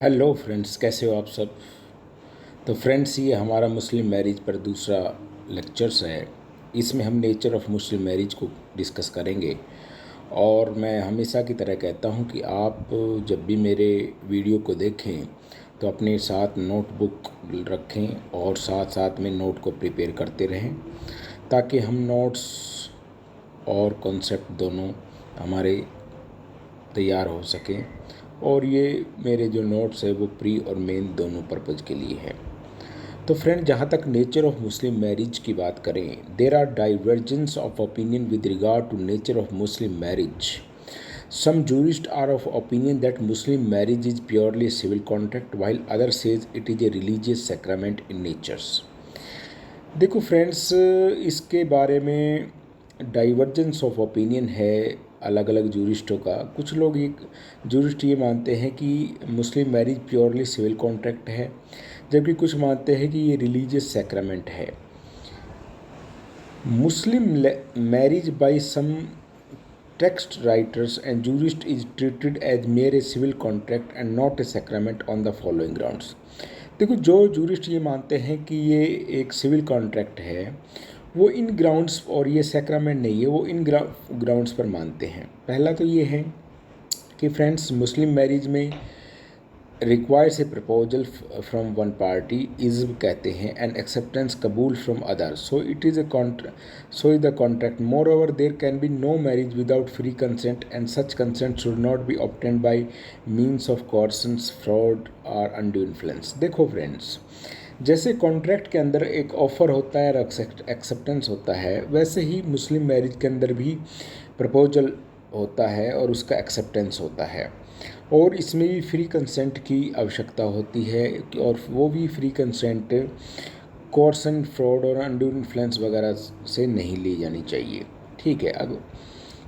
Hello friends, कैसे हो आप सब। तो फ्रेंड्स, ये हमारा मुस्लिम मैरिज पर दूसरा लेक्चर्स है। इसमें हम नेचर ऑफ मुस्लिम मैरिज को डिस्कस करेंगे। और मैं हमेशा की तरह कहता हूँ कि आप जब भी मेरे वीडियो को देखें तो अपने साथ नोटबुक रखें और साथ साथ में नोट को प्रिपेयर करते रहें, ताकि हम नोट्स और कॉन्सेप्ट दोनों हमारे तैयार हो सकें। और ये मेरे जो नोट्स है वो प्री और मेन दोनों पर्पज़ के लिए है। तो फ्रेंड, जहाँ तक नेचर ऑफ मुस्लिम मैरिज की बात करें, there are divergence of opinion with regard to nature of Muslim marriage. Some jurists are of opinion that Muslim marriage is purely a civil contract, while others says it is a religious sacrament in nature. देखो friends, इसके बारे में divergence of opinion है अलग अलग जूरिस्टों का। कुछ लोग एक जूरिस्ट ये मानते हैं कि Muslim marriage purely civil contract है, जबकि कुछ मानते हैं कि ये रिलीजियस सैक्रामेंट है। Muslim marriage by some text writers and jurist is treated as mere a civil contract and not a sacrament on the following grounds. देखो, जो जूरिस्ट ये मानते हैं कि ये एक सिविल कॉन्ट्रैक्ट है, वो इन ग्राउंड्स, और ये सैक्रामेंट नहीं है, वो इन ग्राउंड्स पर मानते हैं। पहला तो ये है कि फ्रेंड्स, मुस्लिम मैरिज में requires a proposal from one party, इज़्म कहते हैं, एंड एक्सेप्टेंस कबूल from other, so it is so is the contract. Moreover there can be no marriage without free consent, and such consent should not be obtained by means of coercion, fraud or undue influence. देखो friends, जैसे contract के अंदर एक offer होता है और acceptance होता है, वैसे ही मुस्लिम मैरिज के अंदर भी प्रपोजल होता है और उसका एक्सेप्टेंस होता है। और इसमें भी फ्री कंसेंट की आवश्यकता होती है, और वो भी free consent कोर्सन, fraud or undue influence वगैरह से नहीं ली जानी चाहिए। ठीक है। अब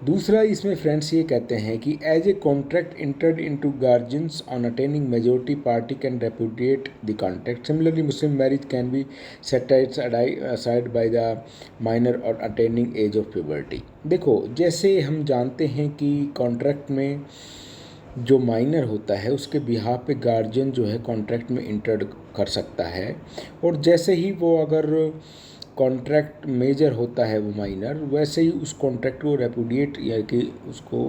दूसरा, इसमें फ्रेंड्स ये कहते हैं कि as a contract entered into guardians on attaining majority party can repudiate the contract. Similarly Muslim marriage can be set aside by the minor or attaining age of puberty. देखो, जैसे हम जानते हैं कि कॉन्ट्रैक्ट में जो माइनर होता है उसके बिहाफ पे गार्जियन जो है कॉन्ट्रैक्ट में इंटर कर सकता है, और जैसे ही वो अगर कॉन्ट्रैक्ट मेजर होता है वो माइनर, वैसे ही उस कॉन्ट्रैक्ट को रेपुडिएट या कि उसको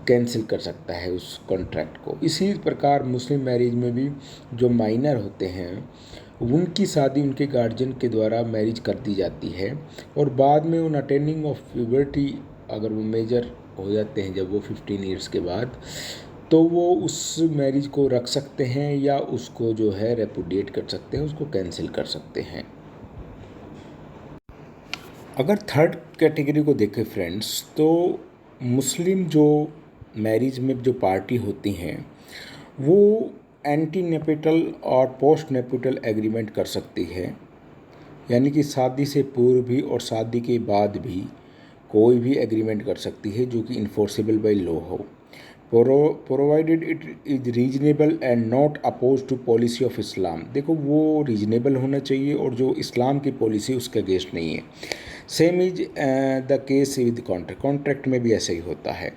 कैंसिल कर सकता है उस कॉन्ट्रैक्ट को। इसी प्रकार मुस्लिम मैरिज में भी जो माइनर होते हैं उनकी शादी उनके गार्जियन के द्वारा मैरिज कर दी जाती है, और बाद में उन अटेनिंग ऑफ प्यूबर्टी अगर वो मेजर हो जाते हैं जब वो 15 ईयर्स के बाद, तो वो उस मैरिज को रख सकते हैं या उसको जो है रेपुडिएट कर सकते हैं, उसको कैंसिल कर सकते हैं। अगर थर्ड कैटेगरी को देखें फ्रेंड्स, तो मुस्लिम जो मैरिज में जो पार्टी होती हैं वो एंटी नेपेटल और पोस्ट नेपेटल एग्रीमेंट कर सकती है, यानी कि शादी से पूर्व भी और शादी के बाद भी कोई भी एग्रीमेंट कर सकती है जो कि इन्फोर्सेबल बाय लॉ हो, provided it is reasonable and not oppose to policy of Islam. देखो, वो रीजनेबल होना चाहिए और जो इस्लाम की पॉलिसी उसके अगेंस्ट नहीं है। Same is the case with contract में भी ऐसा ही होता है।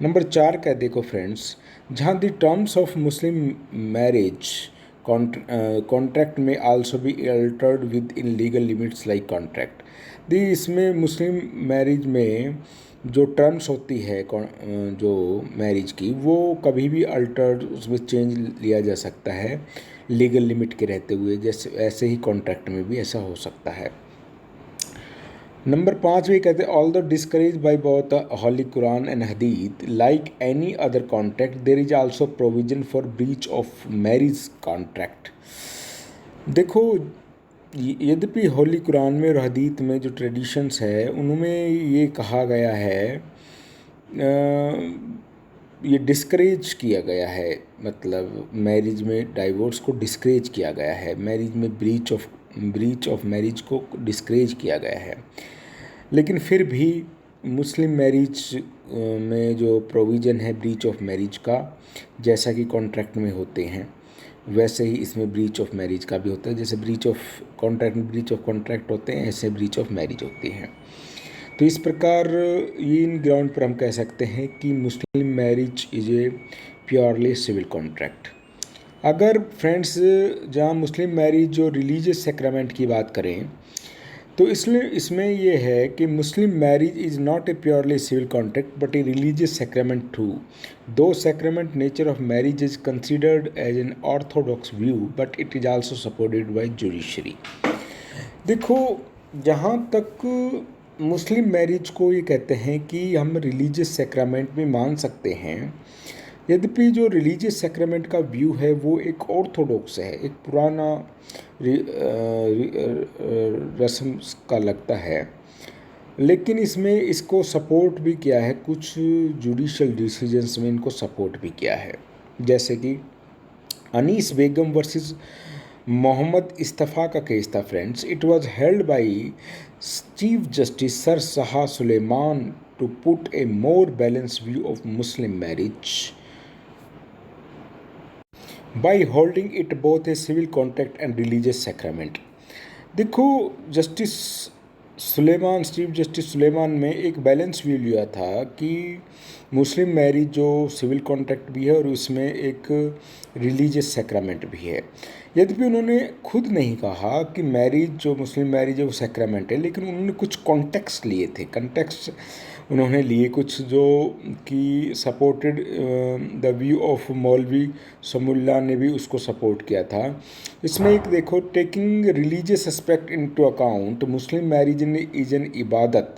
नंबर 4 का देखो फ्रेंड्स, जहाँ the terms of Muslim marriage contract में also be altered within legal limits like contract. दी इसमें मुस्लिम मैरिज में जो टर्म्स होती है जो मैरिज की, वो कभी भी अल्टर्ड, उसमें चेंज लिया जा सकता है लीगल लिमिट के रहते हुए, जैसे ऐसे ही कॉन्ट्रैक्ट में भी ऐसा हो सकता है। नंबर 5 भी कहते हैं, all the discourage by both holy Quran and Hadith like any other contract there is also provision for breach of marriage contract. देखो, यद्यपि होली कुरान में और हदीत में जो ट्रेडिशंस है उनमें ये कहा गया है, ये डिस्करेज किया गया है, मतलब मैरिज में डाइवोर्स को डिस्करेज किया गया है, मैरिज में ब्रीच ऑफ मैरिज को डिस्करेज किया गया है। लेकिन फिर भी मुस्लिम मैरिज में जो प्रोविज़न है ब्रीच ऑफ मैरिज का, जैसा कि कॉन्ट्रैक्ट में होते हैं वैसे ही इसमें ब्रीच ऑफ मैरिज का भी होता है। जैसे ब्रीच ऑफ कॉन्ट्रैक्ट में ब्रीच ऑफ कॉन्ट्रैक्ट होते हैं, ऐसे ब्रीच ऑफ मैरिज होती हैं। तो इस प्रकार ये इन ग्राउंड पर हम कह सकते हैं कि Muslim marriage is a purely civil contract. अगर फ्रेंड्स जहाँ मुस्लिम मैरिज जो रिलीजियस सेक्रेमेंट की बात करें तो इसमें इसमें ये है कि Muslim marriage is not a purely civil contract but a religious sacrament too though sacrament nature of marriage is considered as an orthodox view but it is also supported by judiciary. देखो, जहाँ तक मुस्लिम marriage को ये कहते हैं कि हम religious सेक्रेमेंट में मान सकते हैं, यद्यपि जो रिलीजियस सेक्रेमेंट का व्यू है वो एक ऑर्थोडॉक्स है, एक पुराना रस्म का लगता है, लेकिन इसमें इसको सपोर्ट भी किया है, कुछ जुडिशल डिसीजंस में इनको सपोर्ट भी किया है। जैसे कि अनीस बेगम वर्सेस मोहम्मद इस्तफ़ा का केस था friends. It was held by chief justice sir Shah Sulaiman to put a more balanced view of Muslim marriage by holding it both a civil contract and religious sacrament। देखो, justice Sulaiman chief justice Sulaiman में एक balance view लिया था कि Muslim marriage जो civil contract भी है और उसमें एक रिलीजियस सेक्रामेंट भी है। यद्यपि उन्होंने खुद नहीं कहा कि मैरिज जो मुस्लिम मैरिज है वो सेक्रामेंट है, लेकिन उन्होंने कुछ कॉन्टेक्स्ट लिए थे, कॉन्टेक्स्ट उन्होंने लिए कुछ जो कि सपोर्टेड द व्यू ऑफ मौलवी समुल्ला ने भी उसको सपोर्ट किया था। इसमें एक देखो, taking religious aspect into account Muslim marriage is N इबादत।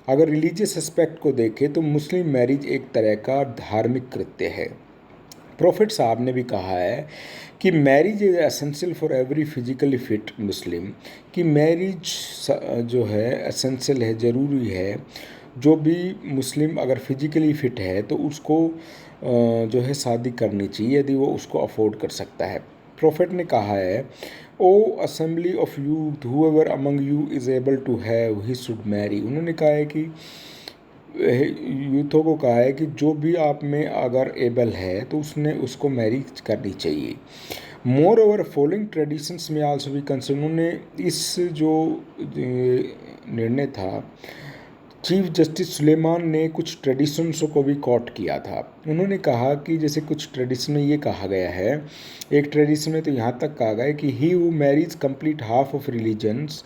अगर रिलीजियस एस्पेक्ट को देखें तो मुस्लिम मैरिज एक तरह का धार्मिक कृत्य है। प्रॉफिट साहब ने भी कहा है कि marriage is essential for every physically fit Muslim, कि मैरिज जो है एसेंशियल है, ज़रूरी है। जो भी मुस्लिम अगर फिजिकली फिट है तो उसको जो है शादी करनी चाहिए यदि वो उसको अफोर्ड कर सकता है। प्रॉफिट ने कहा है, O assembly of youth whoever among you is able to have he should marry. उन्होंने कहा है कि यूथों को कहा है कि जो भी आप में अगर एबल है तो उसने उसको मैरिज करनी चाहिए। मोर ओवर फॉलोइंग ट्रेडिशंस में आल्सो भी कंसर्न। उन्होंने इस जो निर्णय था, चीफ जस्टिस सुलेमान ने कुछ ट्रेडिशंस को भी कोट किया था। उन्होंने कहा कि जैसे कुछ ट्रेडिशन में ये कहा गया है, एक ट्रेडिशन में तो यहाँ तक कहा गया है कि he who marries complete half of religions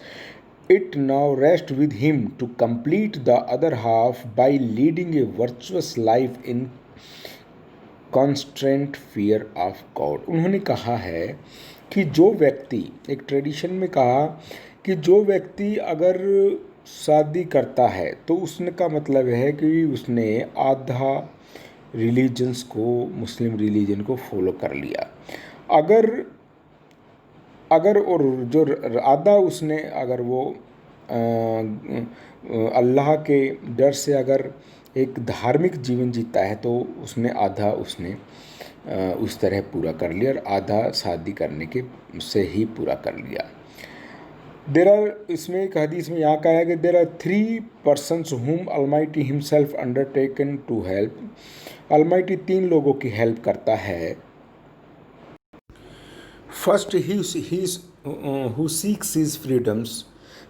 it now rests with him to complete the other half by leading a virtuous life in constant fear of God। उन्होंने कहा है कि जो व्यक्ति, एक ट्रेडिशन में कहा कि जो व्यक्ति अगर शादी करता है तो उसने का मतलब है कि उसने आधा रिलीजन्स को, मुस्लिम रिलीजन को फॉलो कर लिया। अगर और जो आधा उसने अगर वो अल्लाह के डर से अगर एक धार्मिक जीवन जीता है तो उसने आधा उसने उस तरह पूरा कर लिया और आधा शादी करने के से ही पूरा कर लिया। देर आर, इसमें एक हदीस में यहाँ कहा है कि there are 3 persons whom Almighty himself undertaken to help। Almighty 3 लोगों की हेल्प करता है। First he who seeks his freedoms.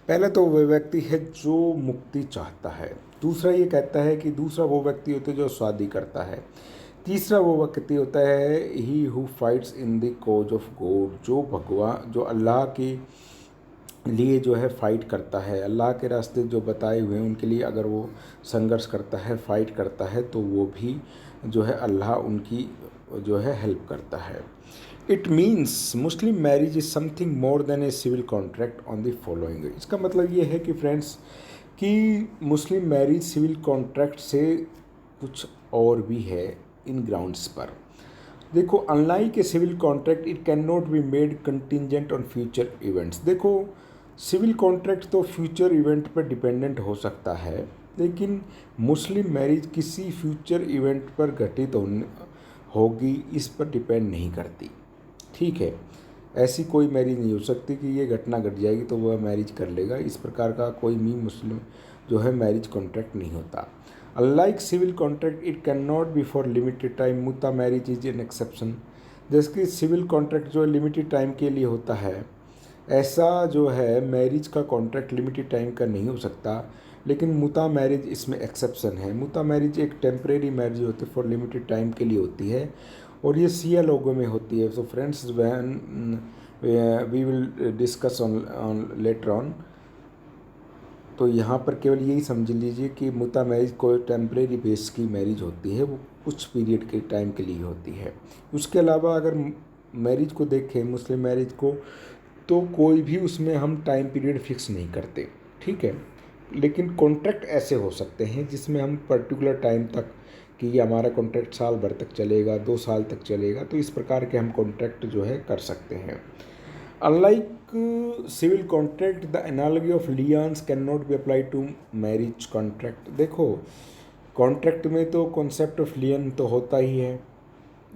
पहले तो वह व्यक्ति है जो मुक्ति चाहता है। दूसरा ये कहता है कि दूसरा वो व्यक्ति होता है जो शादी करता है। तीसरा वो व्यक्ति होता है he who fights in the cause of God, जो भगवान, जो अल्लाह के लिए जो है फाइट करता है, अल्लाह के रास्ते जो बताए हुए हैं उनके लिए अगर वो संघर्ष करता है, फाइट करता है, तो वो भी जो है अल्लाह उनकी जो है हेल्प करता है। It means Muslim marriage is something more than a civil contract on the following. इसका मतलब ये है कि फ्रेंड्स कि मुस्लिम मैरिज सिविल कॉन्ट्रैक्ट से कुछ और भी है इन ग्राउंड्स पर। देखो, unlike a civil contract it can not be made contingent on future events. देखो, सिविल कॉन्ट्रैक्ट तो फ्यूचर इवेंट पर डिपेंडेंट हो सकता है, लेकिन मुस्लिम मैरिज किसी फ्यूचर इवेंट पर घटित होगी इस पर डिपेंड नहीं करती। ठीक है, ऐसी कोई मैरिज नहीं हो सकती कि ये घटना घट जाएगी तो वह मैरिज कर लेगा, इस प्रकार का कोई भी मुस्लिम जो है मैरिज कॉन्ट्रैक्ट नहीं होता। Unlike civil contract it can not be for limited time, मुता मैरिज इज एन एक्सेप्शन। जैसे कि सिविल कॉन्ट्रैक्ट जो लिमिटेड टाइम के लिए होता है, ऐसा जो है मैरिज का कॉन्ट्रैक्ट लिमिटेड टाइम का नहीं हो सकता, लेकिन मुता मैरिज इसमें एक्सेप्शन है। मुता मैरिज एक टेम्परेरी मैरिज होती है, फॉर लिमिटेड टाइम के लिए होती है, और ये सिया लोगों में होती है। So friends, when we will discuss on later on. तो यहाँ पर केवल यही समझ लीजिए कि मुता मैरिज कोई टेम्परेरी बेस की मैरिज होती है, वो कुछ पीरियड के टाइम के लिए होती है। उसके अलावा अगर मैरिज को देखें, मुस्लिम मैरिज को, तो कोई भी उसमें हम टाइम पीरियड फिक्स नहीं करते, ठीक है। लेकिन कॉन्ट्रैक्ट ऐसे हो सकते हैं जिसमें हम पर्टिकुलर टाइम तक, कि ये हमारा कॉन्ट्रैक्ट साल भर तक चलेगा, 2 साल तक चलेगा, तो इस प्रकार के हम कॉन्ट्रैक्ट जो है कर सकते हैं। Unlike civil contract, the analogy of liens cannot be applied to marriage contract। देखो, कॉन्ट्रैक्ट में तो कॉन्सेप्ट ऑफ लियन तो होता ही है।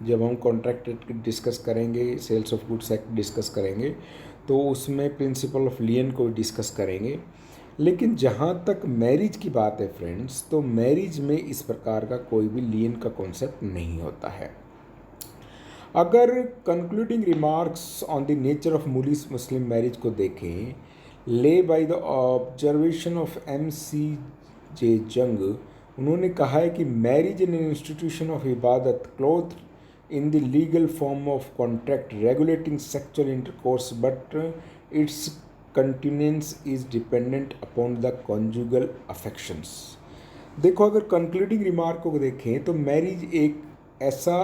जब हम कॉन्ट्रैक्ट डिस्कस करेंगे, sales of goods act discuss करेंगे, तो उसमें प्रिंसिपल ऑफ लियन को डिस्कस करेंगे। लेकिन जहाँ तक मैरिज की बात है फ्रेंड्स, तो मैरिज में इस प्रकार का कोई भी लियन का कॉन्सेप्ट नहीं होता है। अगर concluding remarks on the nature of Muslim marriage को देखें, ले by the observation of M.C.J. जंग, उन्होंने कहा है कि marriage in an institution of इबादत cloth in the legal form of contract regulating sexual intercourse, but its continuance is dependent upon the conjugal affections. देखो, अगर कंक्लूडिंग रिमार्क को देखें तो मैरिज एक ऐसा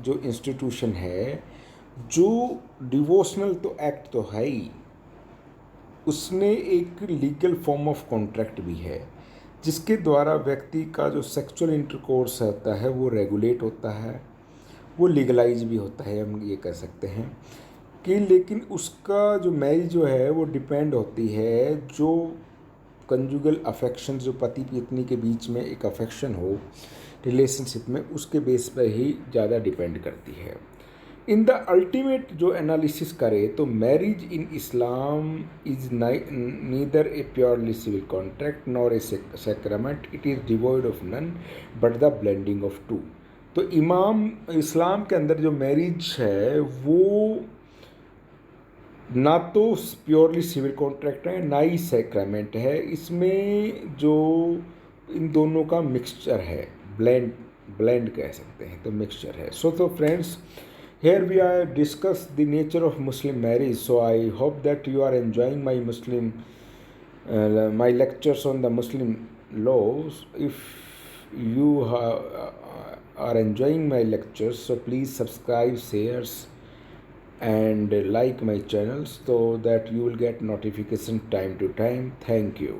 जो इंस्टीट्यूशन है जो डिवोशनल तो एक्ट तो है ही, उसमें एक लीगल फॉर्म ऑफ कॉन्ट्रैक्ट भी है, जिसके द्वारा व्यक्ति का जो सेक्सुअल इंटरकोर्स होता है वो रेगुलेट होता है, वो लीगलाइज भी होता है, हम ये कह सकते हैं कि। लेकिन उसका जो मैरिज जो है वो डिपेंड होती है जो कंजुगल अफेक्शन, जो पति पत्नी के बीच में एक अफेक्शन हो रिलेशनशिप में, उसके बेस पर ही ज़्यादा डिपेंड करती है। इन द अल्टीमेट जो एनालिसिस करे तो marriage in Islam is neither a purely civil contract nor a sacrament, it is devoid of none but the blending of two. तो इस्लाम के अंदर जो मैरिज है वो ना तो प्योरली सिविल कॉन्ट्रैक्ट है, ना ही सैक्रामेंट है, इसमें जो इन दोनों का मिक्सचर है, ब्लेंड कह सकते हैं, तो मिक्सचर है। तो friends, here we are discuss the nature of Muslim marriage. So I hope that you are enjoying my lectures on the Muslim laws. If you are enjoying my lectures, so please subscribe, shares, and like my channels so that you will get notification time to time. Thank you.